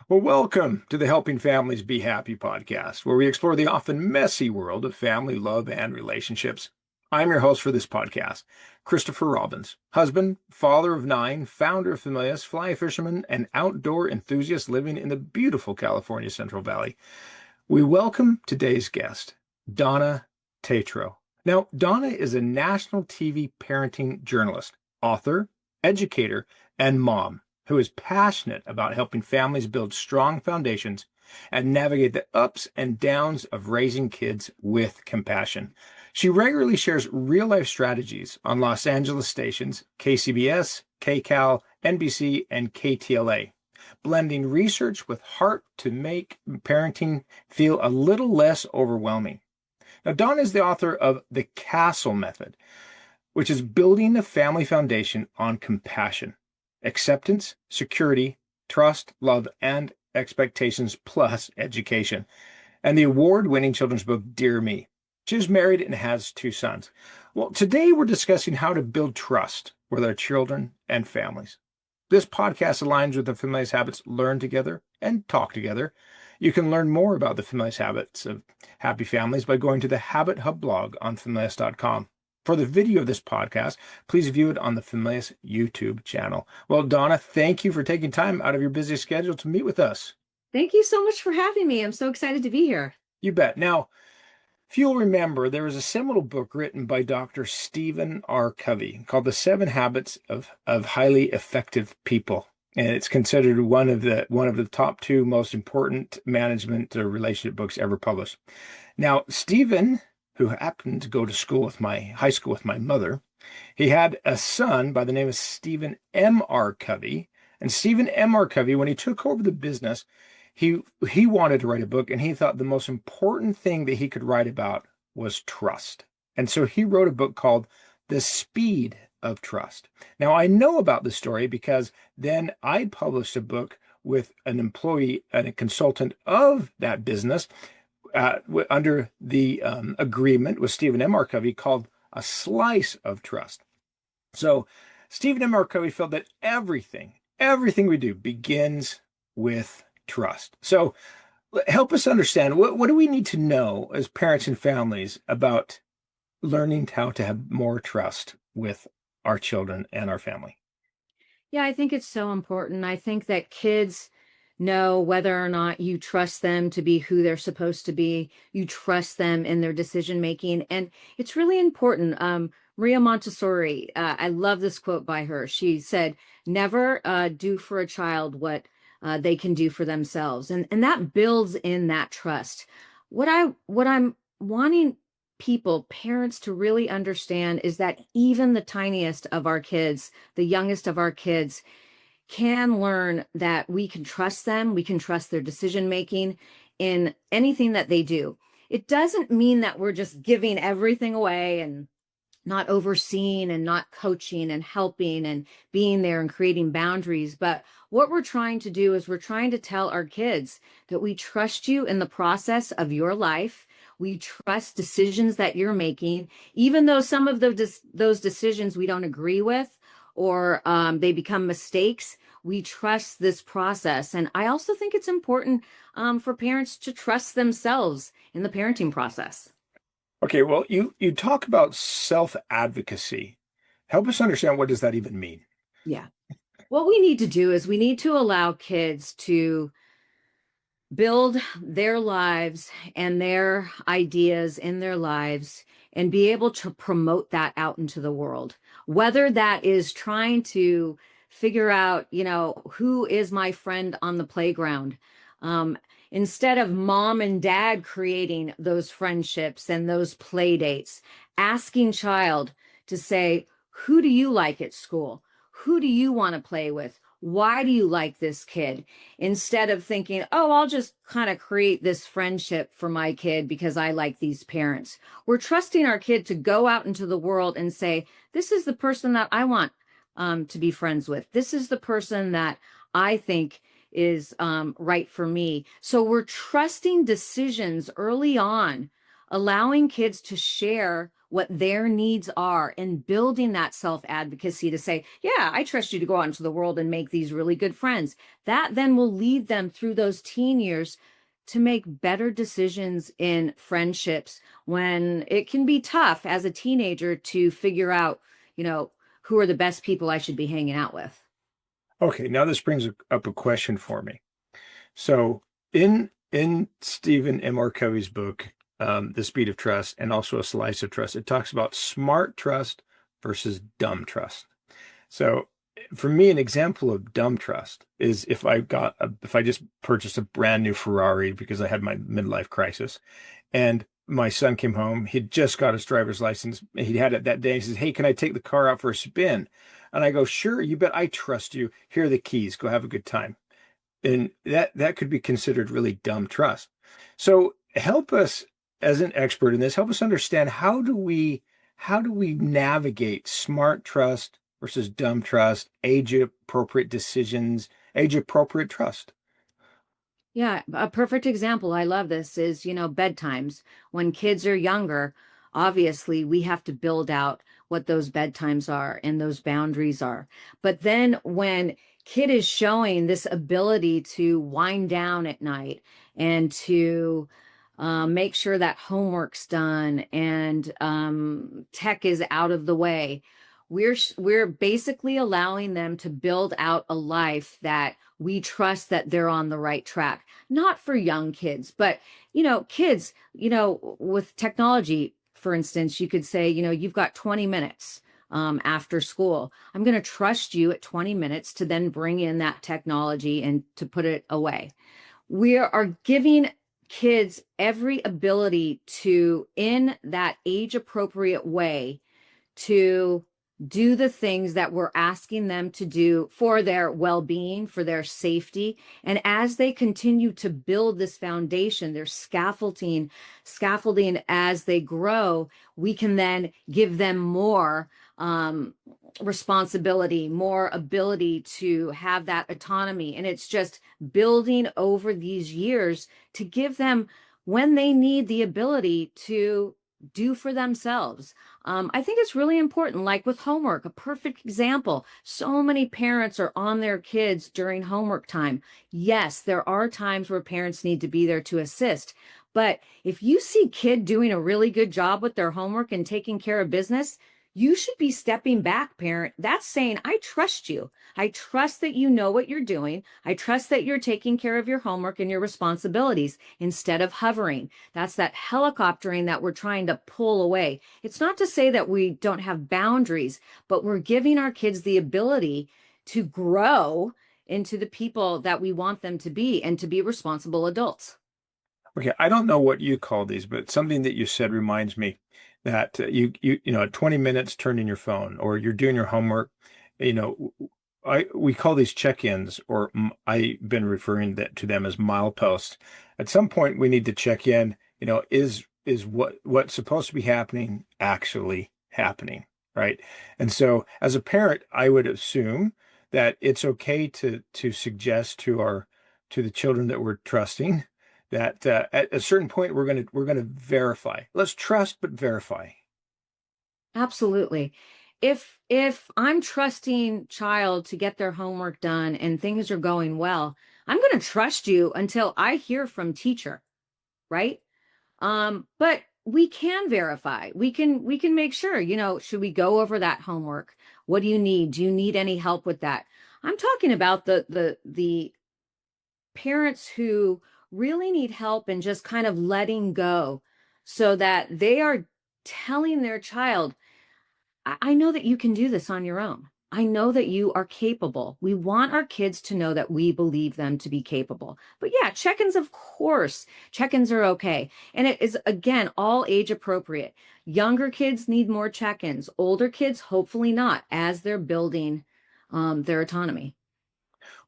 Well, welcome to the Helping Families Be Happy podcast, where we explore the often messy world of family, love, and relationships. I'm your host for this podcast, Christopher Robbins, husband, father of 9, founder of Familias, fly fisherman, and outdoor enthusiast living in the beautiful California Central Valley. We welcome today's guest, Donna Tetreault. Now, Donna is a national TV parenting journalist, author, educator, and mom who is passionate about helping families build strong foundations and navigate the ups and downs of raising kids with compassion. She regularly shares real-life strategies on Los Angeles stations KCBS, KCAL, NBC, and KTLA, blending research with heart to make parenting feel a little less overwhelming. Now, Dawn is the author of The Castle Method, which is building a family foundation on compassion, acceptance, security, trust, love, and expectations, plus education, and the award-winning children's book, Dear Me. She is married and has 2 sons. Well, today we're discussing how to build trust with our children and families. This podcast aligns with the Familias Habits Learn Together and Talk Together. You can learn more about the Familias Habits of Happy Families by going to the Habit Hub blog on familias.com. For the video of this podcast, please view it on the Familias YouTube channel. Well, Donna, thank you for taking time out of your busy schedule to meet with us. Thank you so much for having me. I'm so excited to be here. You bet. Now, if you'll remember, there was a seminal book written by Dr. Stephen R. Covey called The 7 Habits of Highly Effective People. And it's considered one of the top 2 most important management or relationship books ever published. Now, Stephen, who happened to go to high school with my mother, he had a son by the name of Stephen M.R. Covey. And Stephen M.R. Covey, when he took over the business, he wanted to write a book, and he thought the most important thing that he could write about was trust. And so he wrote a book called The Speed of Trust. Now, I know about this story because then I published a book with an employee and a consultant of that business under the agreement with Stephen M.R. Covey called A Slice of Trust. So Stephen M.R. Covey felt that everything we do begins with trust. So help us understand, what do we need to know as parents and families about learning how to have more trust with our children and our family? Yeah, I think it's so important. I think that kids know whether or not you trust them to be who they're supposed to be. You trust them in their decision making. And it's really important. Maria Montessori, I love this quote by her. She said, never do for a child what they can do for themselves. And that builds in that trust. What I'm wanting parents to really understand is that even the tiniest of our kids, the youngest of our kids, can learn that we can trust them. We can trust their decision making in anything that they do. It doesn't mean that we're just giving everything away and not overseeing and not coaching and helping and being there and creating boundaries. But what we're trying to do is we're trying to tell our kids that we trust you in the process of your life. We trust decisions that you're making, even though some of those decisions we don't agree with or they become mistakes. We trust this process. And I also think it's important for parents to trust themselves in the parenting process. Okay, well, you talk about self-advocacy. Help us understand, what does that even mean? Yeah. What we need to do is we need to allow kids to build their lives and their ideas in their lives and be able to promote that out into the world, whether that is trying to figure out, who is my friend on the playground. Instead of mom and dad creating those friendships and those play dates, asking child to say, who do you like at school? Who do you want to play with? Why do you like this kid? Instead of thinking, oh, I'll just kind of create this friendship for my kid because I like these parents. We're trusting our kid to go out into the world and say, this is the person that I want to be friends with. This is the person that I think is right for me. So we're trusting decisions early on, allowing kids to share what their needs are, and building that self-advocacy to say, yeah, I trust you to go out into the world and make these really good friends. That then will lead them through those teen years to make better decisions in friendships when it can be tough as a teenager to figure out, who are the best people I should be hanging out with. Okay, now this brings up a question for me. So in Stephen M.R. Covey's book, The Speed of Trust, and also A Slice of Trust, it talks about smart trust versus dumb trust. So for me, an example of dumb trust is if I just purchased a brand new Ferrari because I had my midlife crisis, and my son came home, he'd just got his driver's license. He had it that day. He says, "Hey, can I take the car out for a spin?" And I go, "Sure, you bet. I trust you. Here are the keys. Go have a good time." And that could be considered really dumb trust. So help us as an expert in this, help us understand how do we navigate smart trust versus dumb trust, age appropriate decisions, age appropriate trust. Yeah, a perfect example. I love this is, bedtimes. When kids are younger, obviously we have to build out what those bedtimes are and those boundaries are. But then when kid is showing this ability to wind down at night and to make sure that homework's done and tech is out of the way, we're basically allowing them to build out a life that we trust that they're on the right track. Not for young kids, but kids, with technology, for instance, you could say, you've got 20 minutes after school. I'm going to trust you at 20 minutes to then bring in that technology and to put it away. We are giving kids every ability to, in that age appropriate way, to do the things that we're asking them to do for their well-being, for their safety. And as they continue to build this foundation, their scaffolding as they grow, we can then give them more responsibility, more ability to have that autonomy. And it's just building over these years to give them when they need the ability to do for themselves. I think it's really important, like with homework, a perfect example. So many parents are on their kids during homework time. Yes, there are times where parents need to be there to assist. But if you see kid doing a really good job with their homework and taking care of business, you should be stepping back, parent. That's saying, I trust you. I trust that you know what you're doing. I trust that you're taking care of your homework and your responsibilities instead of hovering. That's that helicoptering that we're trying to pull away. It's not to say that we don't have boundaries, but we're giving our kids the ability to grow into the people that we want them to be and to be responsible adults. Okay, I don't know what you call these, but something that you said reminds me that at 20 minutes turn in your phone or you're doing your homework, you know, we call these check-ins, or I've been referring to them as mileposts. At some point, we need to check in. Is what's supposed to be happening actually happening, right? And so, as a parent, I would assume that it's okay to suggest to the children that we're trusting that at a certain point we're gonna verify. Let's trust but verify. Absolutely. If I'm trusting child to get their homework done and things are going well, I'm going to trust you until I hear from teacher, right? But we can verify. We can make sure, should we go over that homework? What do you need? Do you need any help with that? I'm talking about the parents who really need help and just kind of letting go so that they are telling their child, I know that you can do this on your own. I know that you are capable. We want our kids to know that we believe them to be capable. But yeah, check-ins, of course, check-ins are okay. And it is, again, all age appropriate. Younger kids need more check-ins. Older kids, hopefully not, as they're building their autonomy.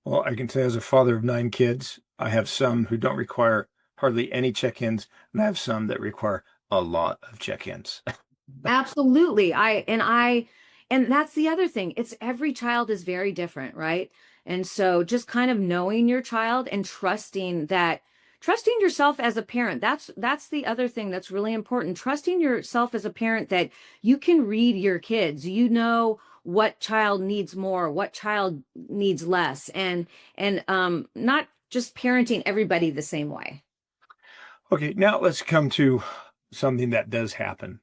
Well, I can say as a father of 9 kids, I have some who don't require hardly any check-ins, and I have some that require a lot of check-ins. Absolutely. And that's the other thing. It's every child is very different, right? And so just kind of knowing your child and trusting yourself as a parent. That's the other thing that's really important. Trusting yourself as a parent that you can read your kids. You know what child needs more, what child needs less, and not just parenting everybody the same way. Okay, now let's come to something that does happen.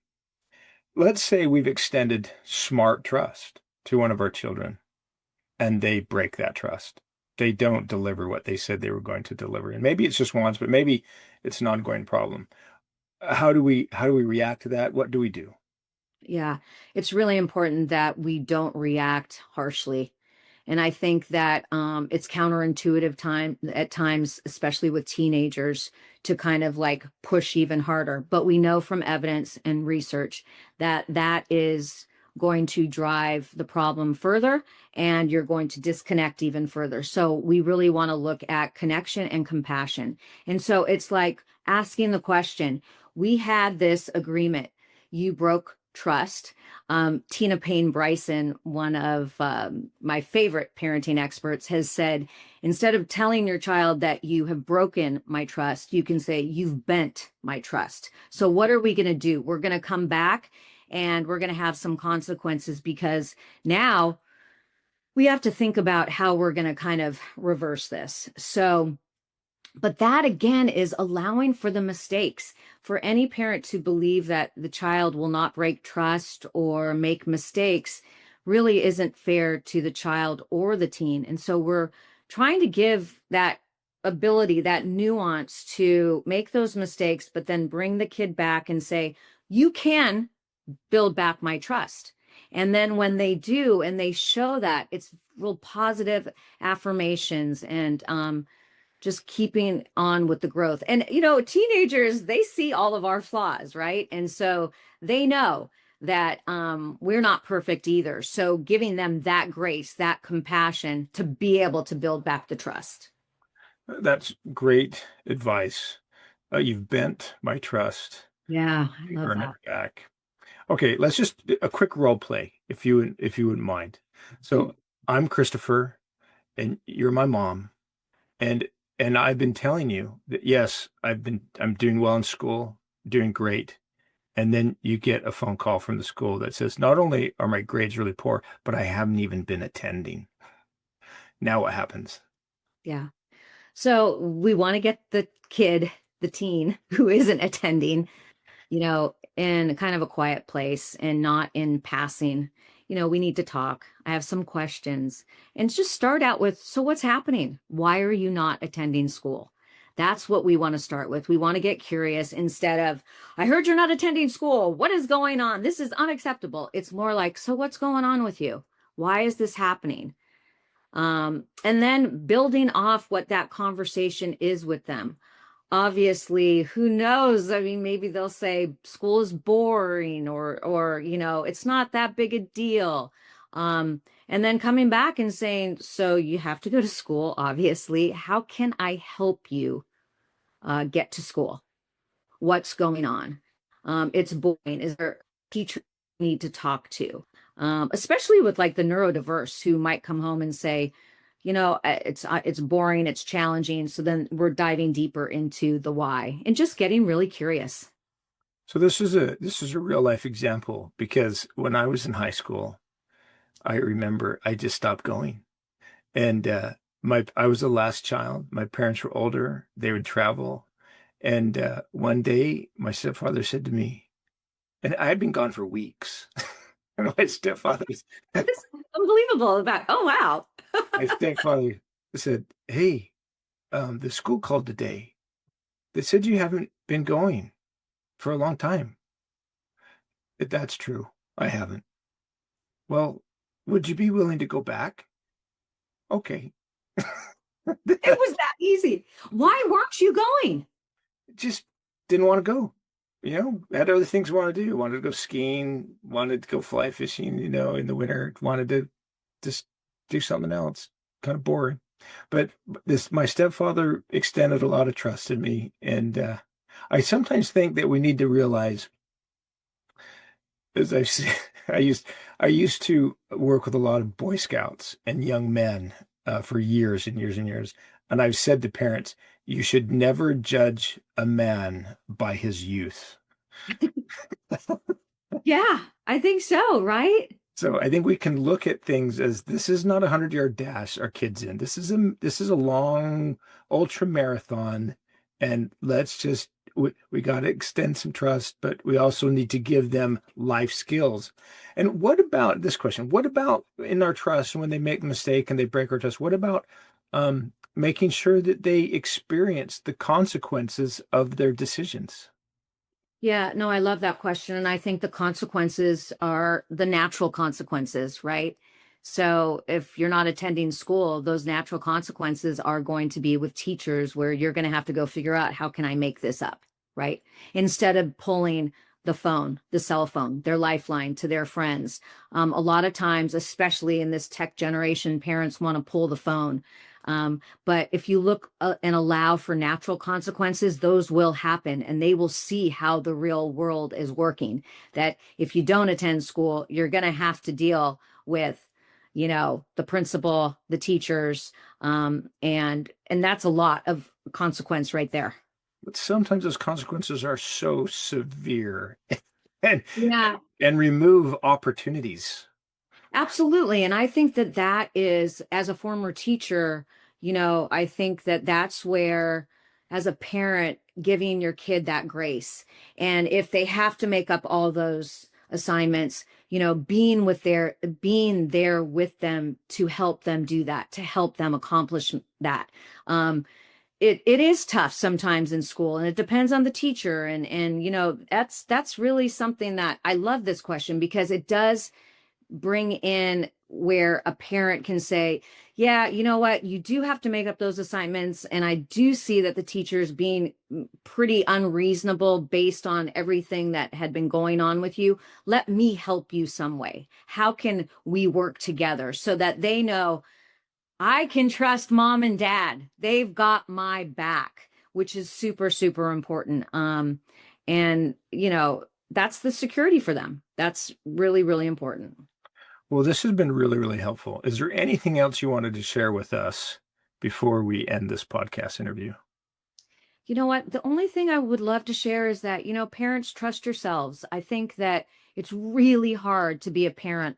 Let's say we've extended smart trust to one of our children and they break that trust. They don't deliver what they said they were going to deliver. And maybe it's just once, but maybe it's an ongoing problem. How do we react to that? What do we do? Yeah, it's really important that we don't react harshly. And I think that it's counterintuitive time at times, especially with teenagers, to kind of like push even harder. But we know from evidence and research that that is going to drive the problem further, and you're going to disconnect even further. So we really want to look at connection and compassion. And so it's like asking the question, we had this agreement. You broke trust. Tina Payne Bryson, one of my favorite parenting experts, has said, instead of telling your child that you have broken my trust, you can say, you've bent my trust. So what are we going to do? We're going to come back and we're going to have some consequences, because now we have to think about how we're going to kind of reverse this. So but that again is allowing for the mistakes. For any parent to believe that the child will not break trust or make mistakes really isn't fair to the child or the teen. And so we're trying to give that ability, that nuance to make those mistakes, but then bring the kid back and say, you can build back my trust. And then when they do, and they show that, it's real positive affirmations and just keeping on with the growth. And, teenagers, they see all of our flaws, right? And so they know that we're not perfect either. So giving them that grace, that compassion to be able to build back the trust. That's great advice. You've bent my trust. Yeah, I love Earn it that. back. Okay, let's just a quick role play, if you wouldn't mind. So I'm Christopher, and you're my mom, and I've been telling you that yes, I'm doing well in school, doing great. And then you get a phone call from the school that says, not only are my grades really poor, but I haven't even been attending. Now what happens? Yeah. So we want to get the kid, the teen who isn't attending, in kind of a quiet place and not in passing. We need to talk. I have some questions. And just start out with, so what's happening? Why are you not attending school? That's what we want to start with. We want to get curious instead of, I heard you're not attending school. What is going on? This is unacceptable. It's more like, so what's going on with you? Why is this happening? And then building off what that conversation is with them. Obviously, who knows? I mean, maybe they'll say school is boring, or it's not that big a deal. And then coming back and saying, so you have to go to school, obviously. How can I help you get to school? What's going on? It's boring. Is there a teacher you need to talk to? Especially with like the neurodiverse who might come home and say, it's boring, it's challenging. So then we're diving deeper into the why and just getting really curious. So this is a real life example because when I was in high school, I remember I just stopped going. And my I was the last child. My parents were older. They would travel. And one day my stepfather said to me, and I had been gone for weeks. And my stepfather It's unbelievable about, oh, wow. my stepfather said, "Hey, the school called today. They said you haven't been going for a long time." That's true. I haven't. Well, would you be willing to go back? Okay. It was that easy. Why weren't you going? Just didn't want to go. Had other things I wanted to do. Wanted to go skiing, wanted to go fly fishing, in the winter, wanted to just do something else. Kind of boring. But my stepfather extended a lot of trust in me. And I sometimes think that we need to realize, as I've said, I used to work with a lot of Boy Scouts and young men for years and years and years. And I've said to parents, you should never judge a man by his youth. Yeah, I think so, right? So I think we can look at things as this is not a 100-yard dash our kids in. This is a long ultra marathon, and we got to extend some trust, but we also need to give them life skills. And what about this question? What about in our trust when they make a mistake and they break our trust? What about making sure that they experience the consequences of their decisions? Yeah, no, I love that question. And I think the consequences are the natural consequences, right? So if you're not attending school, those natural consequences are going to be with teachers where you're going to have to go figure out how can I make this up, right? Instead of pulling the phone, the cell phone, their lifeline to their friends. A lot of times, especially in this tech generation, parents want to pull the phone. But if you look and allow for natural consequences, those will happen and they will see how the real world is working. That if you don't attend school, you're going to have to deal with, the principal, the teachers, and that's a lot of consequence right there. But sometimes those consequences are so severe and Yeah. and remove opportunities. Absolutely. And I think that that is, as a former teacher, I think that that's where, as a parent, giving your kid that grace. And if they have to make up all those assignments, being there with them to help them do that, to help them accomplish that. It is tough sometimes in school, and it depends on the teacher. And that's really something that I love this question because it does bring in where a parent can say, yeah, you know what, you do have to make up those assignments. And I do see that the teacher's being pretty unreasonable based on everything that had been going on with you. Let me help you some way. How can we work together so that they know I can trust mom and dad? They've got my back, which is super, super important. And that's the security for them. That's really, really important. Well, this has been really, really helpful. Is there anything else you wanted to share with us before we end this podcast interview? You know what? The only thing I would love to share is that, parents, trust yourselves. I think that it's really hard to be a parent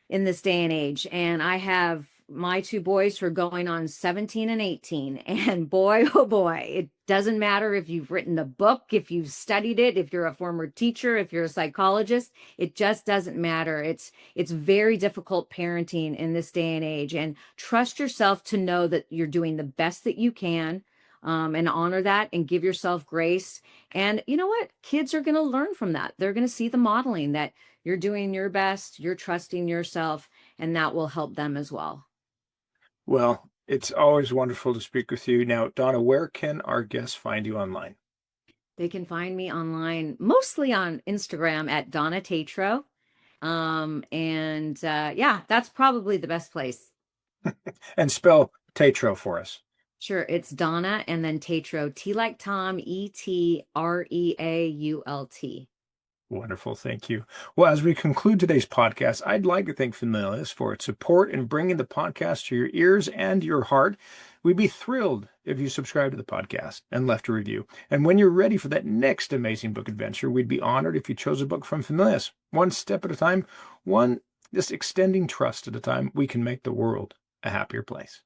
in this day and age. And I have my two boys who are going on 17 and 18. And boy, oh boy, it doesn't matter if you've written a book, if you've studied it, if you're a former teacher, if you're a psychologist, it just doesn't matter. It's very difficult parenting in this day and age. And trust yourself to know that you're doing the best that you can. And honor that and give yourself grace. And you know what? Kids are going to learn from that. They're going to see the modeling that you're doing your best, you're trusting yourself, and that will help them as well. Well, it's always wonderful to speak with you. Now, Donna, where can our guests find you online? They can find me online, mostly on Instagram at Donna Tetreault. Yeah, that's probably the best place. And spell Tetreault for us. Sure, it's Donna and then Tetreault, T like Tom, Etreault. Wonderful. Thank you. Well, as we conclude today's podcast, I'd like to thank Familias for its support in bringing the podcast to your ears and your heart. We'd be thrilled if you subscribe to the podcast and left a review. And when you're ready for that next amazing book adventure, we'd be honored if you chose a book from Familias. One step at a time, just extending trust at a time, we can make the world a happier place.